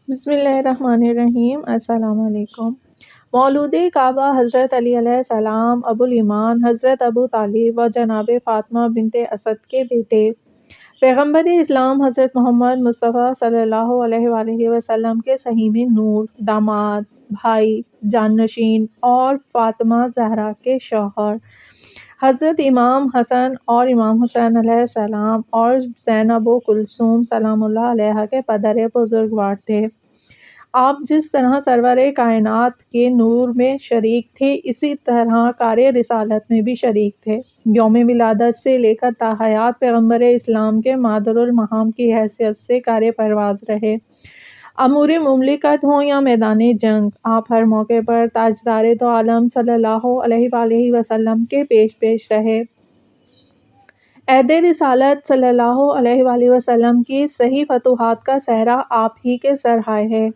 بسم اللہ الرحمن الرحیم۔ السلام علیکم۔ مولود کعبہ حضرت علی علیہ السلام ابو الایمان حضرت ابو طالب و جناب فاطمہ بنت اسد کے بیٹے، پیغمبر اسلام حضرت محمد مصطفیٰ صلی اللہ علیہ وآلہ وسلم کے صہیم نور، داماد، بھائی، جانشین اور فاطمہ زہرا کے شوہر حضرت امام حسن اور امام حسین علیہ السلام اور زینب و کلثوم سلام اللہ علیہا کے پدر بزرگوار تھے۔ آپ جس طرح سرور کائنات کے نور میں شریک تھے، اسی طرح کار رسالت میں بھی شریک تھے۔ یوم ولادت سے لے کر تا حیات پیغمبر اسلام کے مادر المہام کی حیثیت سے کار پرواز رہے۔ امور مملکت ہوں یا میدان جنگ، آپ ہر موقع پر تاجدار دو عالم صلی اللہ علیہ وآلہ وسلم کے پیش رہے۔ عہد رسالت صلی اللہ علیہ وآلہ وسلم کی صحیح فتوحات کا صحرا آپ ہی کے سرہائے ہے۔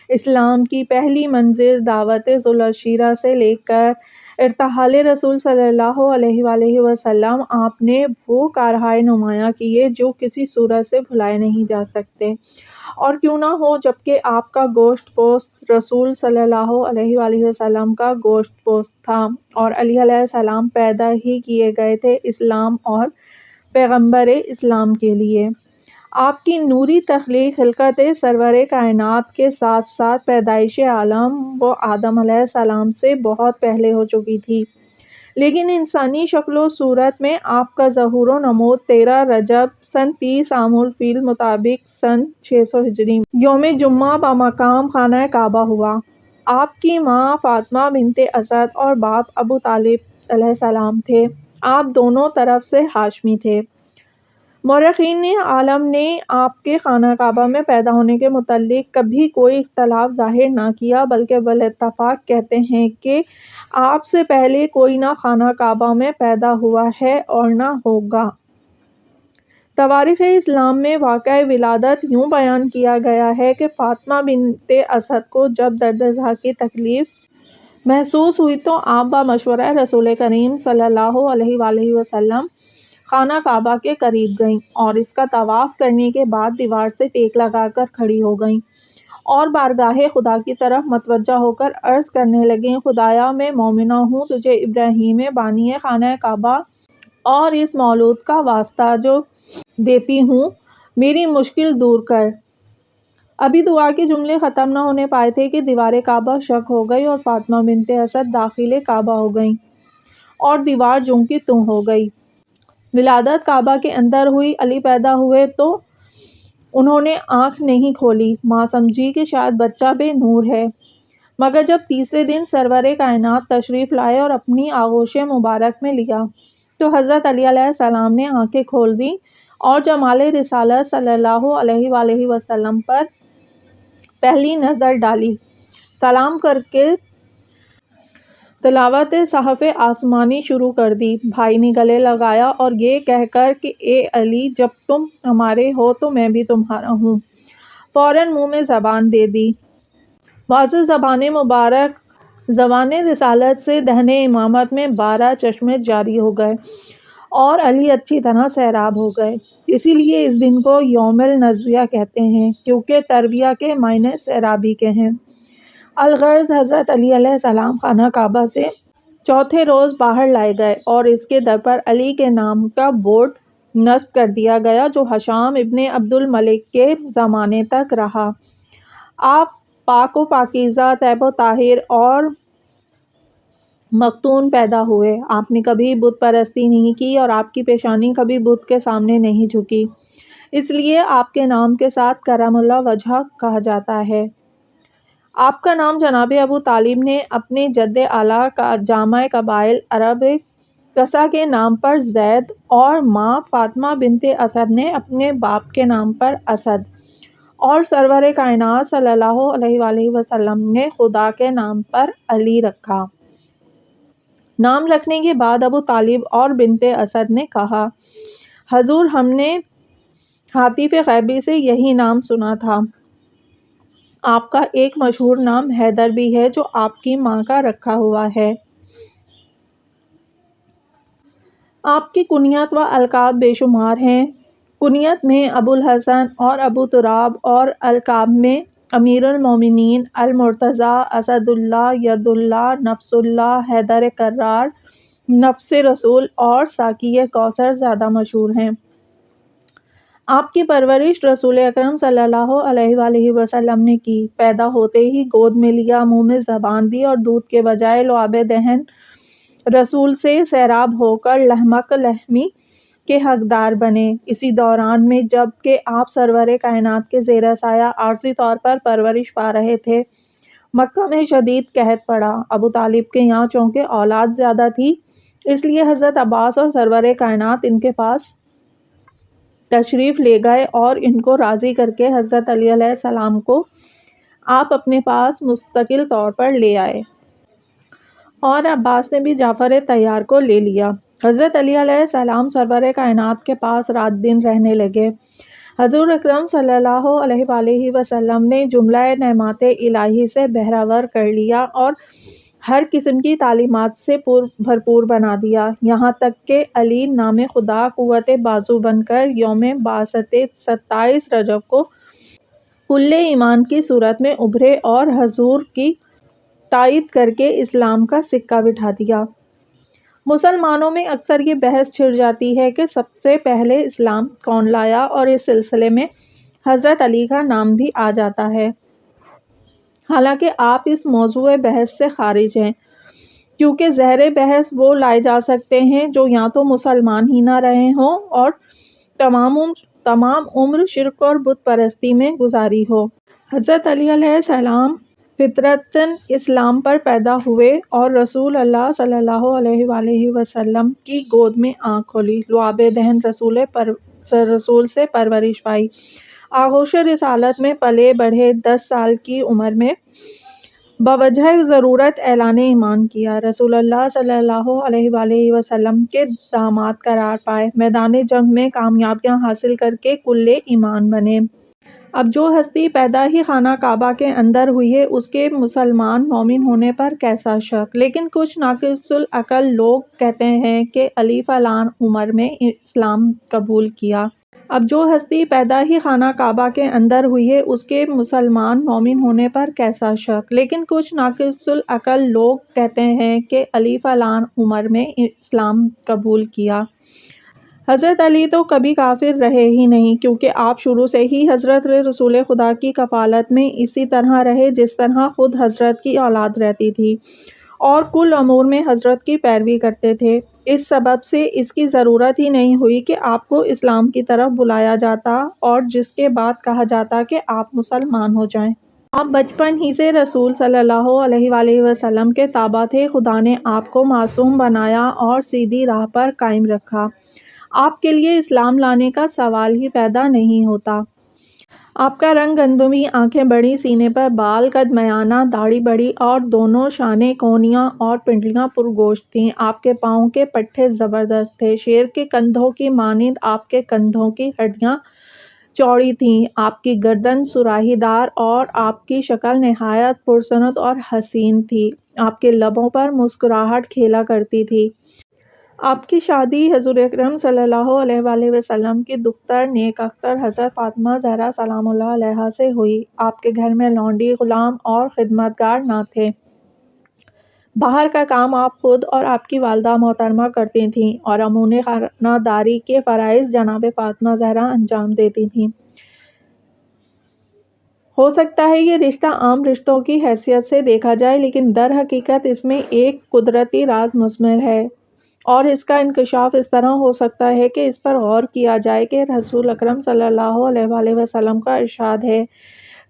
اسلام کی پہلی منزل دعوت ذوالعشیرہ سے لے کر ارتحال رسول صلی اللہ علیہ وآلہ وسلم، آپ نے وہ کارہائے نمایاں کیے جو کسی صورت سے بھلائے نہیں جا سکتے، اور کیوں نہ ہو جبکہ آپ کا گوشت پوست رسول صلی اللہ علیہ وآلہ وسلم کا گوشت پوست تھا، اور علی علیہ السلام پیدا ہی کیے گئے تھے اسلام اور پیغمبر اسلام کے لیے۔ آپ کی نوری تخلیق خلقت سرور کائنات کے ساتھ ساتھ پیدائش عالم و آدم علیہ السلام سے بہت پہلے ہو چکی تھی، لیکن انسانی شکل و صورت میں آپ کا ظہور و نمود 13 رجب سن 30 عام الفیل مطابق سن 600 ہجری یوم جمعہ بمقام خانہ کعبہ ہوا۔ آپ کی ماں فاطمہ بنت اسد اور باپ ابو طالب علیہ السلام تھے۔ آپ دونوں طرف سے ہاشمی تھے۔ مورخین عالم نے آپ کے خانہ کعبہ میں پیدا ہونے کے متعلق کبھی کوئی اختلاف ظاہر نہ کیا، بلکہ بالاتفاق کہتے ہیں کہ آپ سے پہلے کوئی نہ خانہ کعبہ میں پیدا ہوا ہے اور نہ ہوگا۔ تواریخ اسلام میں واقعہ ولادت یوں بیان کیا گیا ہے کہ فاطمہ بنت اسد کو جب درد ذات کی تکلیف محسوس ہوئی تو آپ بمشورہ رسول کریم صلی اللہ علیہ وآلہ وسلم خانہ کعبہ کے قریب گئیں، اور اس کا طواف کرنے کے بعد دیوار سے ٹیک لگا کر کھڑی ہو گئیں اور بارگاہ خدا کی طرف متوجہ ہو کر عرض کرنے لگیں: خدایا، میں مومنہ ہوں، تجھے ابراہیم بانی خانہ کعبہ اور اس مولود کا واسطہ جو دیتی ہوں، میری مشکل دور کر۔ ابھی دعا کے جملے ختم نہ ہونے پائے تھے کہ دیوار کعبہ شق ہو گئی اور فاطمہ بنت اسد داخل کعبہ ہو گئیں اور دیوار جوں کی توں ہو گئی۔ ولادت کعبہ کے اندر ہوئی۔ علی پیدا ہوئے تو انہوں نے آنکھ نہیں کھولی۔ ماں سمجھی کہ شاید بچہ بے نور ہے، مگر جب تیسرے دن سرور کائنات تشریف لائے اور اپنی آغوش مبارک میں لیا تو حضرت علی علیہ السلام نے آنکھیں کھول دیں اور جمال رسالت صلی اللہ علیہ وآلہ وسلم پر پہلی نظر ڈالی، سلام کر کے تلاوت صحف آسمانی شروع کر دی۔ بھائی نے گلے لگایا اور یہ کہہ کر کہ اے علی، جب تم ہمارے ہو تو میں بھی تمہارا ہوں، فوراً منہ میں زبان دے دی۔ واضح زبان مبارک زبان رسالت سے دہن امامت میں 12 چشمے جاری ہو گئے اور علی اچھی طرح سیراب ہو گئے۔ اسی لیے اس دن کو یوم النزویہ کہتے ہیں، کیونکہ ترویہ کے معنی سیرابی کے ہیں۔ الغرض حضرت علی علیہ السلام خانہ کعبہ سے چوتھے روز باہر لائے گئے اور اس کے در پر علی کے نام کا بورڈ نصب کر دیا گیا جو ہشام ابن عبد الملک کے زمانے تک رہا۔ آپ پاک و پاکیزہ، طیب و طاہر اور مختون پیدا ہوئے۔ آپ نے کبھی بت پرستی نہیں کی اور آپ کی پیشانی کبھی بت کے سامنے نہیں جھکی، اس لیے آپ کے نام کے ساتھ کرم اللہ وجہہ کہا جاتا ہے۔ آپ کا نام جناب ابو طالب نے اپنے جد اعلیٰ جامع قبائل عرب قصا کے نام پر زید اور ماں فاطمہ بنت اسد نے اپنے باپ کے نام پر اسد، اور سرور کائنات صلی اللہ علیہ وآلہ وسلم نے خدا کے نام پر علی رکھا۔ نام رکھنے کے بعد ابو طالب اور بنت اسد نے کہا: حضور، ہم نے ہاتف غیبی سے یہی نام سنا تھا۔ آپ کا ایک مشہور نام حیدر بھی ہے جو آپ کی ماں کا رکھا ہوا ہے۔ آپ کی کنیت و القاب بے شمار ہیں۔ کنیت میں ابو الحسن اور ابو تراب، اور القاب میں امیر المومنین المرتضی اسد اللہ ید اللہ نفس اللہ حیدر کرار نفس رسول اور ساقی کوثر زیادہ مشہور ہیں۔ آپ کی پرورش رسول اکرم صلی اللہ علیہ وآلہ وسلم نے کی۔ پیدا ہوتے ہی گود میں لیا، منہ میں زبان دی اور دودھ کے بجائے لعاب دہن رسول سے سیراب ہو کر لحمک لحمی کے حقدار بنے۔ اسی دوران میں جب کہ آپ سرور کائنات کے زیر سایہ عارضی طور پر پرورش پا رہے تھے، مکہ میں شدید قحط پڑا۔ ابو طالب کے یہاں چونکہ اولاد زیادہ تھی، اس لیے حضرت عباس اور سرور کائنات ان کے پاس تشریف لے گئے اور ان کو راضی کر کے حضرت علی علیہ السلام کو آپ اپنے پاس مستقل طور پر لے آئے۔ اور عباس نے بھی جعفر طیار کو لے لیا۔ حضرت علی علیہ السلام سرور کائنات کے پاس رات دن رہنے لگے۔ حضور اکرم صلی اللہ علیہ وآلہ وسلم نے جملہ نعمات الہی سے بہرہ ور کر لیا اور ہر قسم کی تعلیمات سے بھرپور بنا دیا، یہاں تک کہ علی نام خدا قوت بازو بن کر یوم بعثت 27 رجب کو کل ایمان کی صورت میں ابھرے اور حضور کی تائید کر کے اسلام کا سکہ بٹھا دیا۔ مسلمانوں میں اکثر یہ بحث چھڑ جاتی ہے کہ سب سے پہلے اسلام کون لایا، اور اس سلسلے میں حضرت علی کا نام بھی آ جاتا ہے۔ حالانکہ آپ اس موضوع بحث سے خارج ہیں، کیونکہ زہر بحث وہ لائے جا سکتے ہیں جو یا تو مسلمان ہی نہ رہے ہوں اور تمام عمر شرک اور بت پرستی میں گزاری ہو۔ حضرت علی علیہ السلام فطرتاً اسلام پر پیدا ہوئے اور رسول اللہ صلی اللہ علیہ وآلہ وسلم کی گود میں آنکھ کھلی، لعاب دہن رسول سے پرورش پائی، آغوش رسالت میں پلے بڑھے، 10 سال کی عمر میں بوجہ ضرورت اعلان ایمان کیا، رسول اللہ صلی اللہ علیہ وآلہ وسلم کے داماد قرار پائے، میدان جنگ میں کامیابیاں حاصل کر کے کل ایمان بنے۔ اب جو ہستی پیدا ہی خانہ کعبہ کے اندر ہوئی ہے، اس کے مسلمان مومن ہونے پر کیسا شک؟ لیکن کچھ ناقص العقل لوگ کہتے ہیں کہ علی فلاں عمر میں اسلام قبول کیا۔ اب جو ہستی پیدا ہی خانہ کعبہ کے اندر ہوئی ہے، اس کے مسلمان مومن ہونے پر کیسا شک؟ لیکن کچھ ناقص العقل لوگ کہتے ہیں کہ علی فلاں عمر میں اسلام قبول کیا۔ حضرت علی تو کبھی کافر رہے ہی نہیں، کیونکہ آپ شروع سے ہی حضرت رسول خدا کی کفالت میں اسی طرح رہے جس طرح خود حضرت کی اولاد رہتی تھی، اور کل امور میں حضرت کی پیروی کرتے تھے۔ اس سبب سے اس کی ضرورت ہی نہیں ہوئی کہ آپ کو اسلام کی طرف بلایا جاتا اور جس کے بعد کہا جاتا کہ آپ مسلمان ہو جائیں۔ آپ بچپن ہی سے رسول صلی اللہ علیہ وآلہ وسلم کے تابع تھے، خدا نے آپ کو معصوم بنایا اور سیدھی راہ پر قائم رکھا، آپ کے لیے اسلام لانے کا سوال ہی پیدا نہیں ہوتا۔ آپ کا رنگ گندمی، آنکھیں بڑی، سینے پر بال، قد میانہ، داڑھی بڑی اور دونوں شانے کونیاں اور پنڈلیاں پرگوشت تھیں۔ آپ کے پاؤں کے پٹھے زبردست تھے، شیر کے کندھوں کی مانند آپ کے کندھوں کی ہڈیاں چوڑی تھیں، آپ کی گردن صراحی دار اور آپ کی شکل نہایت پرسنت اور حسین تھی، آپ کے لبوں پر مسکراہٹ کھیلا کرتی تھی۔ آپ کی شادی حضور اکرم صلی اللہ علیہ وآلہ وسلم کی دختر نیک اختر حضرت فاطمہ زہرا سلام اللہ علیہا سے ہوئی۔ آپ کے گھر میں لونڈی، غلام اور خدمتگار نہ تھے۔ باہر کا کام آپ خود اور آپ کی والدہ محترمہ کرتی تھیں اور امور خانہ داری کے فرائض جناب فاطمہ زہرا انجام دیتی تھیں۔ ہو سکتا ہے یہ رشتہ عام رشتوں کی حیثیت سے دیکھا جائے، لیکن در حقیقت اس میں ایک قدرتی راز مضمر ہے، اور اس کا انکشاف اس طرح ہو سکتا ہے کہ اس پر غور کیا جائے کہ رسول اکرم صلی اللہ علیہ وآلہ وسلم کا ارشاد ہے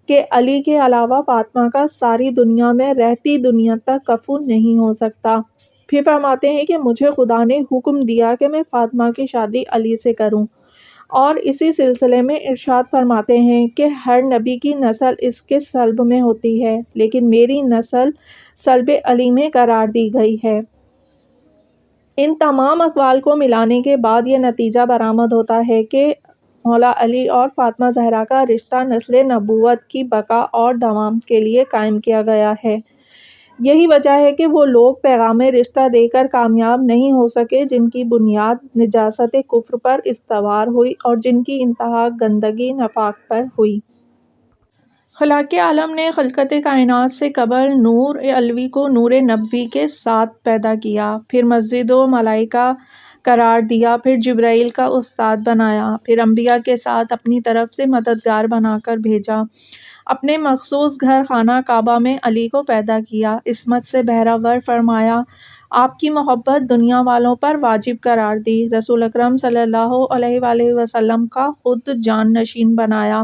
کہ علی کے علاوہ فاطمہ کا ساری دنیا میں رہتی دنیا تک کفو نہیں ہو سکتا۔ پھر فرماتے ہیں کہ مجھے خدا نے حکم دیا کہ میں فاطمہ کی شادی علی سے کروں، اور اسی سلسلے میں ارشاد فرماتے ہیں کہ ہر نبی کی نسل اس کے صلب میں ہوتی ہے، لیکن میری نسل صلب علی میں قرار دی گئی ہے۔ ان تمام اقوال کو ملانے کے بعد یہ نتیجہ برآمد ہوتا ہے کہ مولا علی اور فاطمہ زہرا کا رشتہ نسل نبوت کی بقا اور دوام کے لیے قائم کیا گیا ہے۔ یہی وجہ ہے کہ وہ لوگ پیغام رشتہ دے کر کامیاب نہیں ہو سکے جن کی بنیاد نجاست کفر پر استوار ہوئی اور جن کی انتہا گندگی نفاق پر ہوئی۔ خلاق عالم نے خلقت کائنات سے قبل نور علوی کو نور نبوی کے ساتھ پیدا کیا، پھر مسجد و ملائکہ قرار دیا، پھر جبرائیل کا استاد بنایا، پھر انبیاء کے ساتھ اپنی طرف سے مددگار بنا کر بھیجا۔ اپنے مخصوص گھر خانہ کعبہ میں علی کو پیدا کیا، عصمت سے بہرہ ور فرمایا، آپ کی محبت دنیا والوں پر واجب قرار دی، رسول اکرم صلی اللہ علیہ وآلہ وسلم کا خود جان نشین بنایا،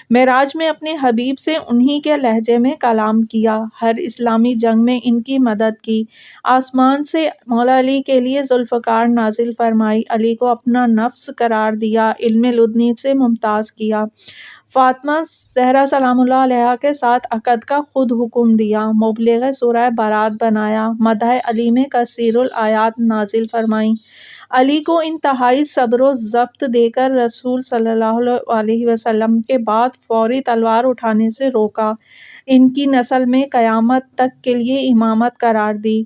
معراج میں اپنے حبیب سے انہی کے لہجے میں کلام کیا، ہر اسلامی جنگ میں ان کی مدد کی، آسمان سے مولا علی کے لیے ذوالفقار نازل فرمائی، علی کو اپنا نفس قرار دیا، علم لدنی سے ممتاز کیا، فاطمہ زہرا سلام اللہ علیہا کے ساتھ عقد کا خود حکم دیا، مبلغ سورہ برات بنایا، مدح علی میں کثیر الآیات نازل فرمائیں، علی کو انتہائی صبر و ضبط دے کر رسول صلی اللہ علیہ وسلم کے بعد فوری تلوار اٹھانے سے روکا، ان کی نسل میں قیامت تک کے لیے امامت قرار دی،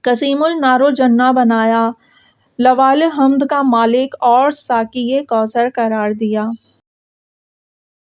قسیم النار و جنہ بنایا، لوال حمد کا مالک اور ساقی کوثر قرار دیا۔